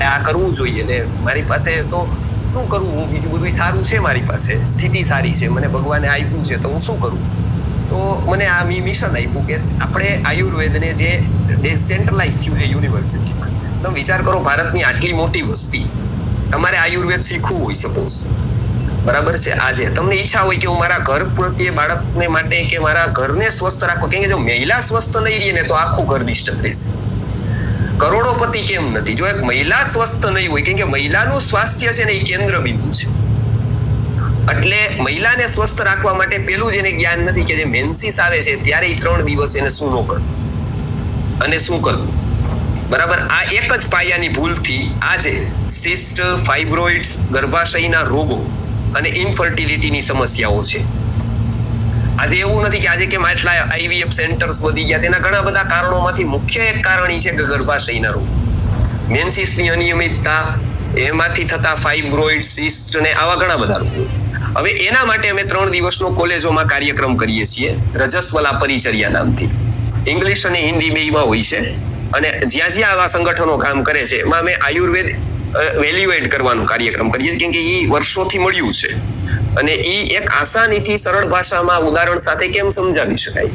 આ કરવું જોઈએ ને મારી પાસે તો શું કરવું, હું બીજું બધું સારું છે, મારી પાસે સ્થિતિ સારી છે, મને ભગવાને આપ્યું છે, તો હું શું કરું? તો મને આ મિશન આપ્યું કે આપણે આયુર્વેદને જે ડિસેન્ટ્રલાઇઝ થયું છે યુનિવર્સિટીમાં. તમે વિચાર કરો, ભારતની આટલી મોટી વસ્તી, તમારે આયુર્વેદ શીખવું હોય સપોઝ, બરાબર છે, આજે તમને ઈચ્છા હોય કે હું મારા ઘર પ્રત્યે બાળકને માટે કે મારા ઘરને સ્વસ્થ રાખો, કેમ કે જો મહિલા સ્વસ્થ નહીં રહે ને તો આખું ઘર ડિસ્ટર્બ રહેશે. કરોડોપતિ કેમ નથી, જો એક મહિલા સ્વસ્થ નહીં હોય, કેમ કે મહિલાનું સ્વાસ્થ્ય છે ને એ કેન્દ્ર બિંદુ છે. એટલે મહિલાને સ્વસ્થ રાખવા માટે પેલું જ એને જ્ઞાન નથી કે જે મેન્સિસ આવે છે ત્યારે 3 દિવસ એને શું ન કરવું અને શું કરવું. બરાબર, આ એક જ પાયાની ભૂલથી આજે સિસ્ટ, ફાઇબ્રોઇડ્સ, ગર્ભાશયના રોગો અને ઇનફર્ટિલિટીની સમસ્યાઓ છે. આજે એવું નથી કે આજે કેમ આટલા આઈવીએફ સેન્ટર્સ વધી ગયા, તેના ઘણા બધા કારણોમાંથી મુખ્ય એક કારણ છે કે ગર્ભાશયના રોગ, મેન્સિસની અનિયમિતતા, એમાંથી થતા ફાઇબ્રોઇડ, સિસ્ટ ને આવા ઘણા બધા રોગો. હવે એના માટે અમે 3 દિવસનો કોલેજોમાં કાર્યક્રમ કરીએ છીએ, રજસ્વલા પરિચર્યા નામથી. ઇંગ્લિશ અને હિન્દી બેયમાં હોય છે, અને જ્યાં જ્યાં આવા સંગઠનો કામ કરે છે એમાં અમે આયુર્વેદ વેલ્યુએડ કરવાનો કાર્યક્રમ કરીએ, કેમ કે એ વર્ષોથી મળ્યું છે અને એ એક આસાનીથી સરળ ભાષામાં ઉદાહરણ સાથે કેમ સમજાવી શકાય,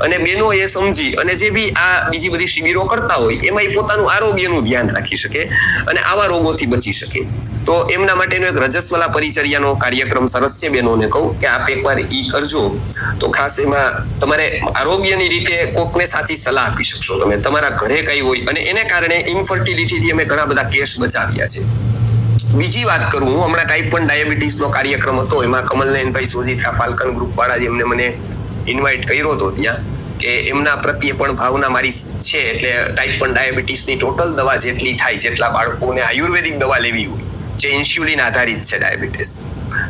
અને બેનો એ સમજી અને જે બી આ બીજી બધી શિબિરો કરતા હોય એમાં એ પોતાનું આરોગ્યનું ધ્યાન રાખી શકે અને આવા રોગોથી બચી શકે. તો એમના માટેનો એક રજસ્વલા પરિચર્યાનો કાર્યક્રમ સરસ છે. બેનોને કહું કે આપ એકવાર ઈ કરજો તો ખાસ એમાં તમારે આરોગ્યની રીતે કોકને સાચી સલાહ આપી શકશો તમે, તમારા ઘરે કઈ હોય, અને એને કારણે ઇનફર્ટિલિટીથી અમે ઘણા બધા કેસ બચાવ્યા છે. બીજી વાત કરું, હું હમણાં ટાઈપ 1 ડાયાબિટીસનો કાર્યક્રમ હતો, એમાં કમલનયનભાઈ સોજીત્રા ફાલ્કન ગ્રુપ વાળા જેમને મને ઇન્વાઇટ કર્યો હતો ત્યાં, કે એમના પ્રત્યે પણ ભાવના મારી છે. એટલે ટાઈપ 1 ડાયાબિટીસની ટોટલ દવા જેટલી થાય, જેટલા બાળકોને આયુર્વેદિક દવા લેવી હોય, જે ઇન્સ્યુલિન આધારિત છે ડાયાબિટીસ,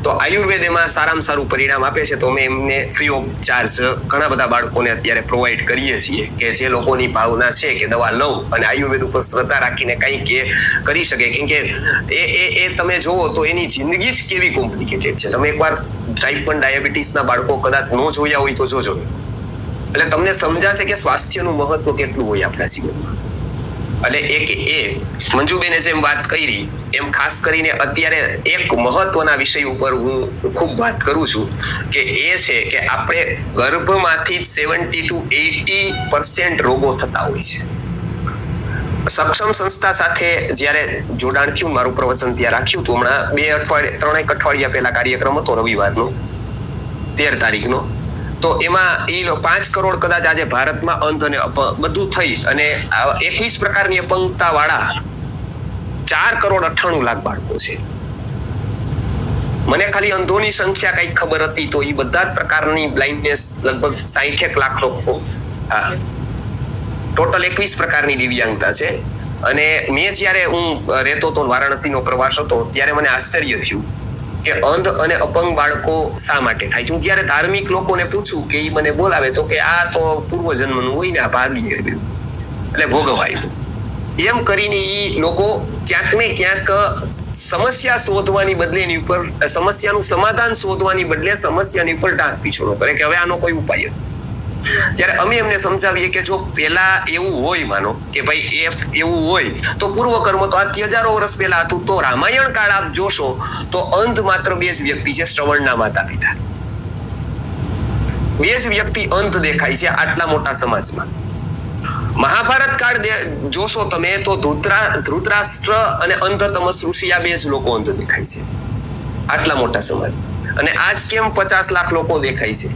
તો આયુર્વેદ એમાં સારામાં સારું પરિણામ આપે છે. તો અમે એમને ફ્રી ઓફ ચાર્જ ઘણા બધા બાળકોને અત્યારે પ્રોવાઈડ કરીએ છીએ કે જે લોકોની ભાવના છે કે દવા લઉં અને આયુર્વેદ ઉપર શ્રદ્ધા રાખીને કંઈક એ કરી શકે, કેમ કે એ તમે જોવો તો એની જિંદગી જ કેવી કોમ્પ્લિકેટેડ છે. તમે એકવાર ટાઈપ 1 ડાયાબિટીસના બાળકો કદાચ ન જોયા હોય તો જોજો, એટલે તમને સમજાશે કે સ્વાસ્થ્યનું મહત્વ કેટલું હોય આપણા જીવનમાં. એટલે એ મંજુબેને જેમ વાત કરી એમ ખાસ કરીને અત્યારે એક મહત્વના વિષય ઉપર હું ખૂબ વાત કરું છું કે એ છે કે આપણે ગર્ભમાંથી 70 to 80% રોગો થતા હોય છે. સક્ષમ સંસ્થા સાથે જ્યારે જોડાણ થયું, મારું પ્રવચન ત્યાં રાખ્યું હતું હમણાં 3 અઠવાડિયા પહેલા કાર્યક્રમ હતો રવિવારનો 13 તારીખનો, તો એમાં એ 5 કરોડ કદાચ આજે ભારતમાં અંધ અને બધું થઈ અને 21 પ્રકારની અપંગતા વાળા 4 કરોડ 98 લાખ બાળકો છે. મને ખાલી અંધોની સંખ્યા કઈક ખબર હતી તો એ બધા જ પ્રકારની બ્લાઇન્ડનેસ લગભગ 61 લાખ લોકો, હા, ટોટલ 21 પ્રકારની દિવ્યાંગતા છે. અને મેં જ્યારે હું રહેતો હતો, વારાણસીનો પ્રવાસ હતો, ત્યારે મને આશ્ચર્ય થયું કે અંધ અને અપંગ બાળકો શા માટે થાય છે. હું જ્યારે ધાર્મિક લોકોને પૂછું કે એ મને બોલાવે તો કે આ તો પૂર્વજન્મનું હોય ને, આ ભાગી એટલે ભોગવાયું. એમ કરીને એ લોકો ક્યાંક ને ક્યાંક સમસ્યા શોધવાની બદલે એની ઉપર, સમસ્યાનું સમાધાન શોધવાની બદલે સમસ્યાની ઉપર ડાક પીછોડો કરે કે હવે આનો કોઈ ઉપાય નથી. ત્યારે અમે એમને સમજાવીએ કે જો પેલા એવું હોય, માનો કે ભાઈ એવું હોય તો પૂર્વકર્મ તો આજથી હજારો વર્ષ પહેલા હતું, તો રામાયણ કાળ આપ જોશો તો અંધ માત્ર 2 જ વ્યક્તિ છે, શ્રવણના માતા પિતા. 2 જ વ્યક્તિ અંધ દેખાય છે આટલા મોટા સમાજમાં. મહાભારત કાળ જોશો તમે તો ધૃતરાષ્ટ્ર અને અંધતમસ ઋષિ, આ 2 જ લોકો અંધ દેખાય છે આટલા મોટા સમાજ. અને આજ કેમ 50 લાખ લોકો દેખાય છે?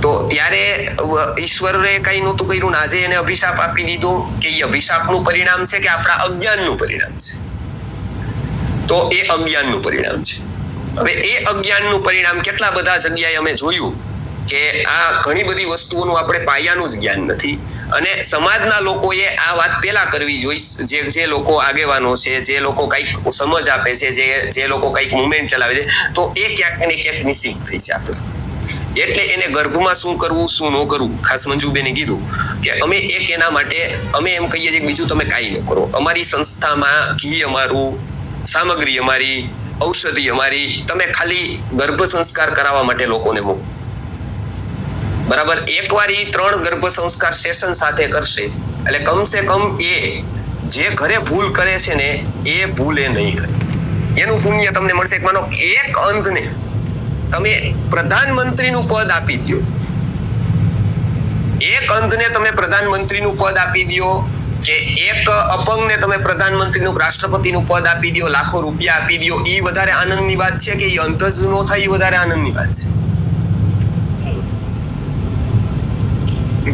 તો ત્યારે ઈશ્વરે કઈ નહોતું કર્યું ને આજે એને અભિશાપ આપી દીધો, કે એ અભિશાપનું પરિણામ છે કે આપણા અજ્ઞાનનું પરિણામ છે? તો એ અજ્ઞાનનું પરિણામ છે. હવે એ અજ્ઞાનનું પરિણામ કેટલા બધા જગ્યાએ અમે જોયું કે આ ઘણી બધી વસ્તુઓનું આપણે પાયાનું જ જ્ઞાન નથી, અને સમાજના લોકોએ આ વાત પેલા કરવી જોઈએ. જે લોકો આગેવાનો છે, જે લોકો કઈક સમજ આપે છે, જે લોકો કઈક મુવમેન્ટ ચલાવે છે, તો એ ક્યાંક ને ક્યાંક નિશ્ચિત થઈ છે આપણે. એટલે એને ગર્ભમાં શું કરવું શું ન કરવું, ખાસ મંજુબેને કીધું કે અમે એક એના માટે અમે એમ કહીએ છીએ કે બીજું તમે કાંઈ ન કરો. અમારી સંસ્થામાં ઘી અમારું, સામગ્રી અમારી, ઔષધિ અમારી, તમે ખાલી ગર્ભ સંસ્કાર કરાવવા માટે લોકોને મૂકો. બરાબર, એકવાર એ 3 ગર્ભ સંસ્કાર સેશન સાથે કરશે એટલે કમસે કમ એ જે ઘરે ભૂલ કરે છે ને એ ભૂલ એ નહીં કરે, એનું પુણ્ય તમને મળશે. માનો એક અંધને તમે પ્રધાનમંત્રીનું પદ આપી દો, એક અંધને તમે પ્રધાનમંત્રીનું પદ આપી દો, કે એક અપંગને તમે પ્રધાનમંત્રીનું રાષ્ટ્રપતિનું પદ આપી દો, લાખો રૂપિયા આપી દો, એ વધારે આનંદની વાત છે કે એ અંધ જ ન થાય એ વધારે આનંદની વાત છે?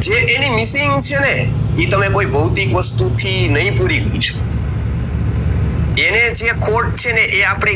જે એની મિસિંગ છે ને એ તમે કોઈ ભૌતિક વસ્તુથી નહીં પૂરી કરી શકો. એને જે ખોટ છે ને એ આપણે